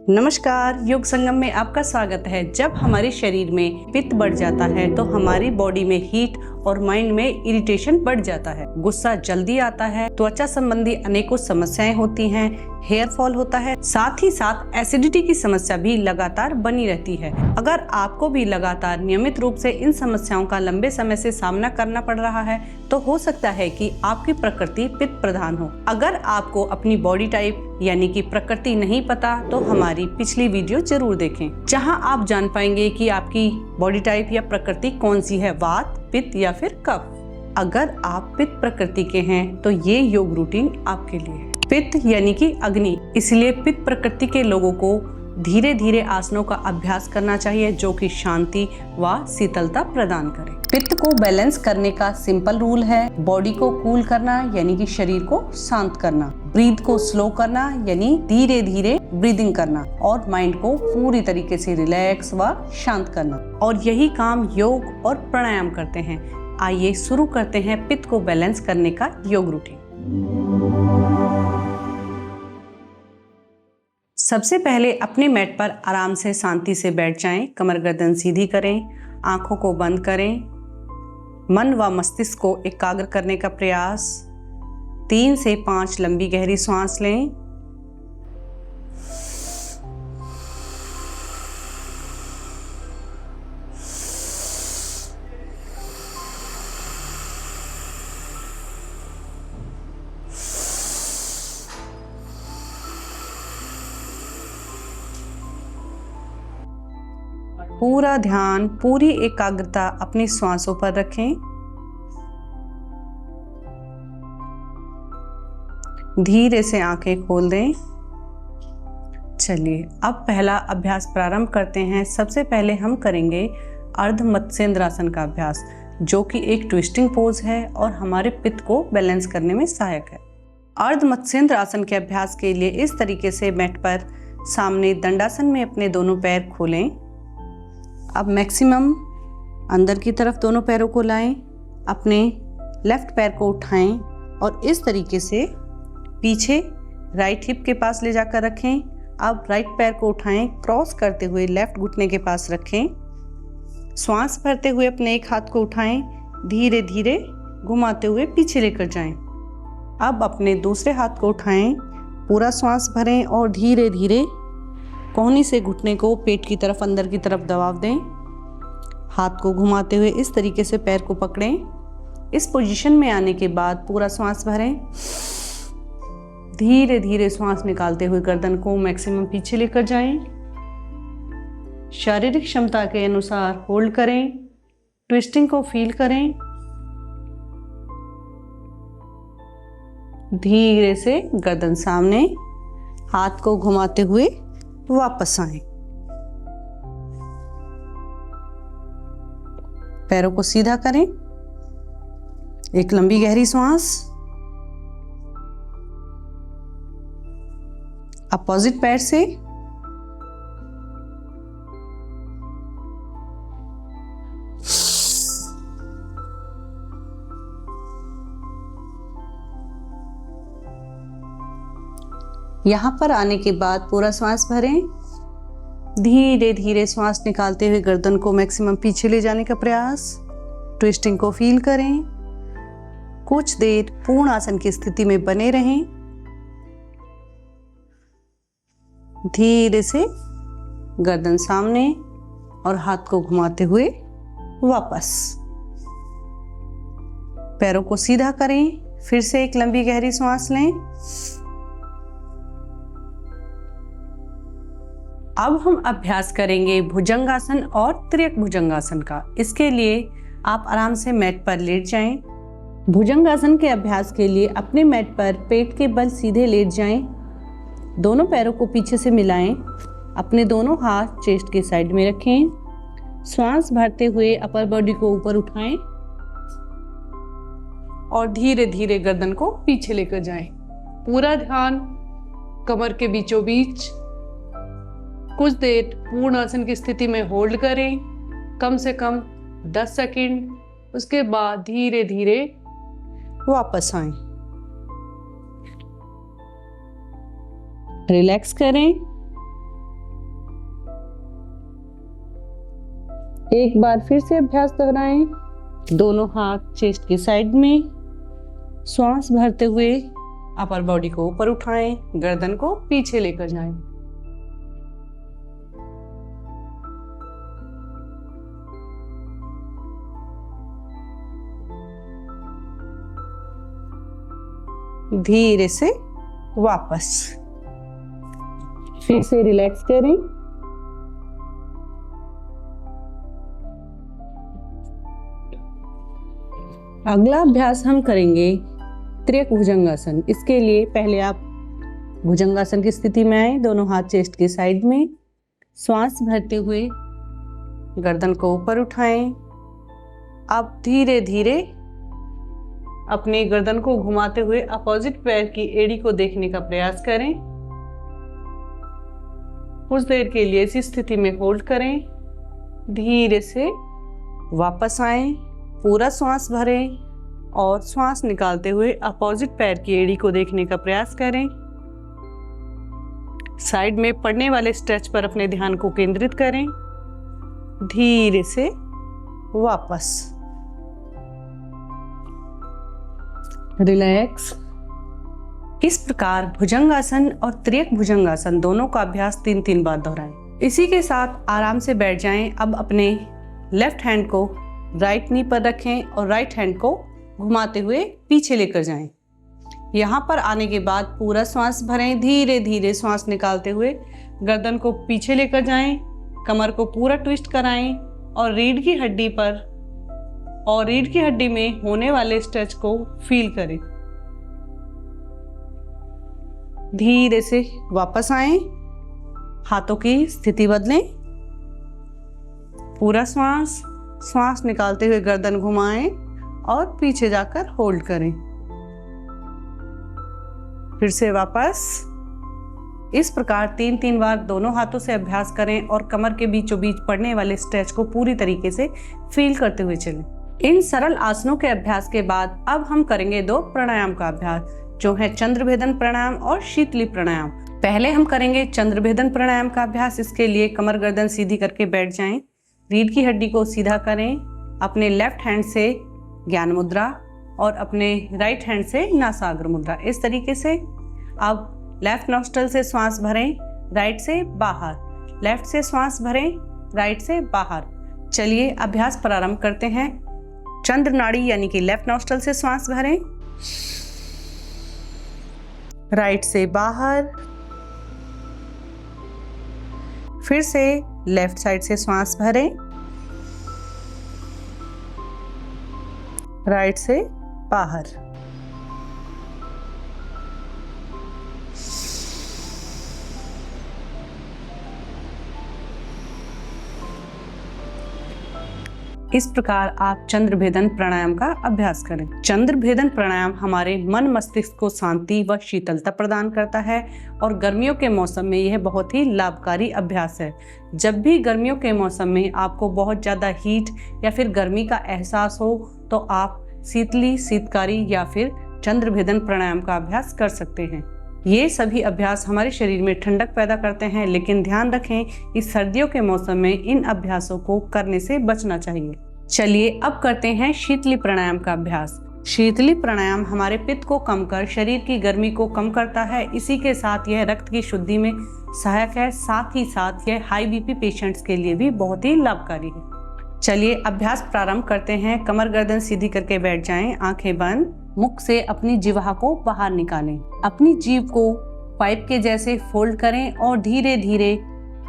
नमस्कार, योग संगम में आपका स्वागत है। जब हमारे शरीर में पित्त बढ़ जाता है तो हमारी बॉडी में हीट और माइंड में इरिटेशन बढ़ जाता है, गुस्सा जल्दी आता है, त्वचा संबंधी अनेकों समस्याएं होती हैं, हेयर फॉल होता है, साथ ही साथ एसिडिटी की समस्या भी लगातार बनी रहती है। अगर आपको भी लगातार नियमित रूप से इन समस्याओं का लंबे समय से सामना करना पड़ रहा है तो हो सकता है कि आपकी प्रकृति पित्त प्रधान हो। अगर आपको अपनी बॉडी टाइप यानी कि प्रकृति नहीं पता तो हमारी पिछली वीडियो जरूर देखें, जहां आप जान पाएंगे कि आपकी बॉडी टाइप या प्रकृति कौन सी है, वात, पित्त या फिर कफ। अगर आप पित्त प्रकृति के हैं तो ये योग रूटीन आपके लिए है। पित्त यानी कि अग्नि, इसलिए पित्त प्रकृति के लोगों को धीरे धीरे आसनों का अभ्यास करना चाहिए जो कि शांति व शीतलता प्रदान करे। पित्त को बैलेंस करने का सिंपल रूल है बॉडी को कूल करना यानी कि शरीर को शांत करना, ब्रीथ को स्लो करना यानी धीरे धीरे ब्रीदिंग करना और माइंड को पूरी तरीके से रिलैक्स व शांत करना। और यही काम योग और प्राणायाम करते हैं। आइए शुरू करते हैं पित्त को बैलेंस करने का योग रूटीन। सबसे पहले अपने मैट पर आराम से शांति से बैठ जाएं, कमर गर्दन सीधी करें, आंखों को बंद करें, मन व मस्तिष्क को एकाग्र करने का प्रयास। 3 से 5 लंबी गहरी सांस लें। पूरा ध्यान, पूरी एकाग्रता अपनी श्वासों पर रखें। धीरे से आंखें खोल दें। चलिए अब पहला अभ्यास प्रारंभ करते हैं। सबसे पहले हम करेंगे अर्ध मत्स्येंद्रासन का अभ्यास, जो कि एक ट्विस्टिंग पोज है और हमारे पित्त को बैलेंस करने में सहायक है। अर्ध मत्स्येंद्रासन के अभ्यास के लिए इस तरीके से मैट पर सामने दंडासन में अपने दोनों पैर खोलें। अब मैक्सिमम अंदर की तरफ दोनों पैरों को लाएं, अपने लेफ्ट पैर को उठाएं और इस तरीके से पीछे राइट हिप के पास ले जाकर रखें। अब राइट पैर को उठाएं, क्रॉस करते हुए लेफ्ट घुटने के पास रखें। श्वास भरते हुए अपने एक हाथ को उठाएं, धीरे धीरे घुमाते हुए पीछे लेकर जाएं। अब अपने दूसरे हाथ को उठाएं, पूरा श्वास भरें और धीरे धीरे कोहनी से घुटने को पेट की तरफ अंदर की तरफ दबाव दें। हाथ को घुमाते हुए इस तरीके से पैर को पकड़ें। इस पोजीशन में आने के बाद पूरा श्वास भरें। धीरे धीरे श्वास निकालते हुए गर्दन को मैक्सिमम पीछे लेकर जाएं। शारीरिक क्षमता के अनुसार होल्ड करें, ट्विस्टिंग को फील करें। धीरे से गर्दन सामने, हाथ को घुमाते हुए वापस आएं। पैरों को सीधा करें। एक लंबी गहरी सांस। अपोजिट पैर से यहाँ पर आने के बाद पूरा श्वास भरें। धीरे धीरे श्वास निकालते हुए गर्दन को मैक्सिमम पीछे ले जाने का प्रयास। ट्विस्टिंग को फील करें। कुछ देर पूर्ण आसन की स्थिति में बने रहें। धीरे से गर्दन सामने और हाथ को घुमाते हुए वापस। पैरों को सीधा करें। फिर से एक लंबी गहरी सांस लें। अब हम अभ्यास करेंगे भुजंगासन और त्रियक भुजंगासन का। इसके लिए आप आराम से मैट पर लेट जाएं। भुजंगासन के अभ्यास के लिए अपने मैट पर पेट के बल सीधे लेट जाएं। दोनों पैरों को पीछे से मिलाएं। अपने दोनों हाथ चेस्ट के साइड में रखें। श्वास भरते हुए अपर बॉडी को ऊपर उठाएं और धीरे धीरे गर्दन को पीछे लेकर जाएं। पूरा ध्यान कमर के बीचों बीच। कुछ देर पूर्ण आसन की स्थिति में होल्ड करें, कम से कम 10 सेकंड। उसके बाद धीरे धीरे वापस आएं। रिलैक्स करें। एक बार फिर से अभ्यास दोहराएं। दोनों हाथ चेस्ट की साइड में, श्वास भरते हुए अपर बॉडी को ऊपर उठाएं, गर्दन को पीछे लेकर जाएं। धीरे से वापस, फिर से रिलैक्स करें। अगला अभ्यास हम करेंगे त्रियक भुजंगासन। इसके लिए पहले आप भुजंगासन की स्थिति में आए, दोनों हाथ चेस्ट की साइड में, श्वास भरते हुए गर्दन को ऊपर उठाएं। आप धीरे धीरे अपनी गर्दन को घुमाते हुए अपोजिट पैर की एड़ी को देखने का प्रयास करें। कुछ देर के लिए इसी स्थिति में होल्ड करें। धीरे से वापस आएं, पूरा श्वास भरें और श्वास निकालते हुए अपोजिट पैर की एड़ी को देखने का प्रयास करें। साइड में पड़ने वाले स्ट्रेच पर अपने ध्यान को केंद्रित करें। धीरे से वापस, रिलैक्स। इस प्रकार भुजंगासन और त्रियक भुजंगासन दोनों का अभ्यास 3-3 बार दोहराएं। इसी के साथ आराम से बैठ जाएं। अब अपने लेफ्ट हैंड को राइट नी पर रखें और राइट हैंड को घुमाते हुए पीछे लेकर जाएं। यहाँ पर आने के बाद पूरा श्वास भरें, धीरे धीरे श्वास निकालते हुए गर्दन को पीछे लेकर जाएं, कमर को पूरा ट्विस्ट कराएं और रीढ़ की हड्डी पर और रीढ़ की हड्डी में होने वाले स्ट्रेच को फील करें। धीरे से वापस आएं, हाथों की स्थिति बदलें, पूरा श्वास निकालते हुए गर्दन घुमाएं और पीछे जाकर होल्ड करें। फिर से वापस। इस प्रकार 3-3 बार दोनों हाथों से अभ्यास करें और कमर के बीचों बीच पड़ने वाले स्ट्रेच को पूरी तरीके से फील करते हुए चलें। इन सरल आसनों के अभ्यास के बाद अब हम करेंगे 2 प्राणायाम का अभ्यास, जो है चंद्रभेदन प्राणायाम और शीतली प्राणायाम। पहले हम करेंगे चंद्रभेदन प्राणायाम का अभ्यास। इसके लिए कमर गर्दन सीधी करके बैठ जाएं, रीढ़ की हड्डी को सीधा करें, अपने लेफ्ट हैंड से ज्ञान मुद्रा और अपने राइट हैंड से नासाग्र मुद्रा। इस तरीके से अब लेफ्ट नॉस्ट्रल से श्वास भरें, राइट से बाहर, लेफ्ट से श्वास भरें, राइट से बाहर। चलिए अभ्यास प्रारंभ करते हैं। चंद्र नाड़ी यानी कि लेफ्ट नॉस्ट्रल से श्वास भरें, राइट से बाहर, फिर से लेफ्ट साइड से श्वास भरें, राइट से बाहर। इस प्रकार आप चंद्रभेदन प्राणायाम का अभ्यास करें। चंद्रभेदन प्राणायाम हमारे मन मस्तिष्क को शांति व शीतलता प्रदान करता है और गर्मियों के मौसम में यह बहुत ही लाभकारी अभ्यास है। जब भी गर्मियों के मौसम में आपको बहुत ज़्यादा हीट या फिर गर्मी का एहसास हो तो आप शीतली, शीतकारी या फिर चंद्रभेदन प्राणायाम का अभ्यास कर सकते हैं। ये सभी अभ्यास हमारे शरीर में ठंडक पैदा करते हैं, लेकिन ध्यान रखें इस सर्दियों के मौसम में इन अभ्यासों को करने से बचना चाहिए। चलिए अब करते हैं शीतली प्राणायाम का अभ्यास। शीतली प्राणायाम हमारे पित्त को कम कर शरीर की गर्मी को कम करता है। इसी के साथ यह रक्त की शुद्धि में सहायक है। साथ ही साथ यह हाई बीपी पेशेंट्स के लिए भी बहुत ही लाभकारी है। चलिए अभ्यास प्रारंभ करते हैं। कमर गर्दन सीधी करके बैठ जाएं, आंखें बंद। मुख से अपनी जिह्वा को बाहर निकालें। अपनी जीभ को पाइप के जैसे फोल्ड करें और धीरे धीरे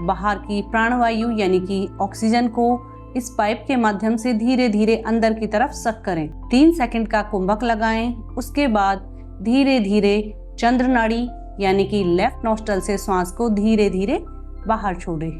बाहर की प्राणवायु यानी कि ऑक्सीजन को इस पाइप के माध्यम से धीरे धीरे अंदर की तरफ सक करें। 3 सेकंड का कुंभक लगाएं। उसके बाद धीरे धीरे चंद्र नाड़ी यानी कि लेफ्ट नॉस्ट्रल से श्वास को धीरे धीरे बाहर छोड़ें।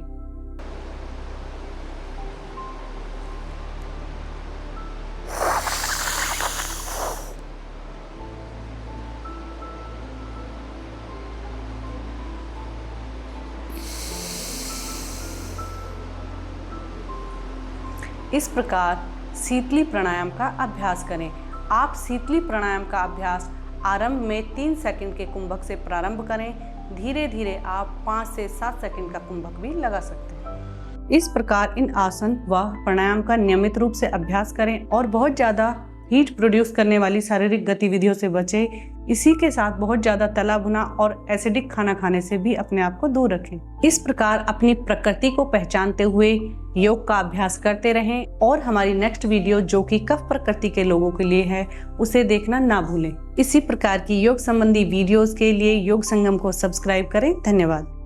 इस प्रकार शीतली प्राणायाम का अभ्यास करें। आप शीतली प्राणायाम का अभ्यास आरंभ में 3 सेकंड के कुंभक से प्रारंभ करें। धीरे धीरे आप 5 से 7 सेकंड का कुंभक भी लगा सकते हैं। इस प्रकार इन आसन व प्राणायाम का नियमित रूप से अभ्यास करें और बहुत ज़्यादा हीट प्रोड्यूस करने वाली शारीरिक गतिविधियों से बचें। इसी के साथ बहुत ज़्यादा तला भुना और एसिडिक खाना खाने से भी अपने आप को दूर रखें। इस प्रकार अपनी प्रकृति को पहचानते हुए योग का अभ्यास करते रहें और हमारी नेक्स्ट वीडियो जो कि कफ प्रकृति के लोगों के लिए है उसे देखना ना भूलें। इसी प्रकार की योग संबंधी वीडियोस के लिए योग संगम को सब्सक्राइब करें। धन्यवाद।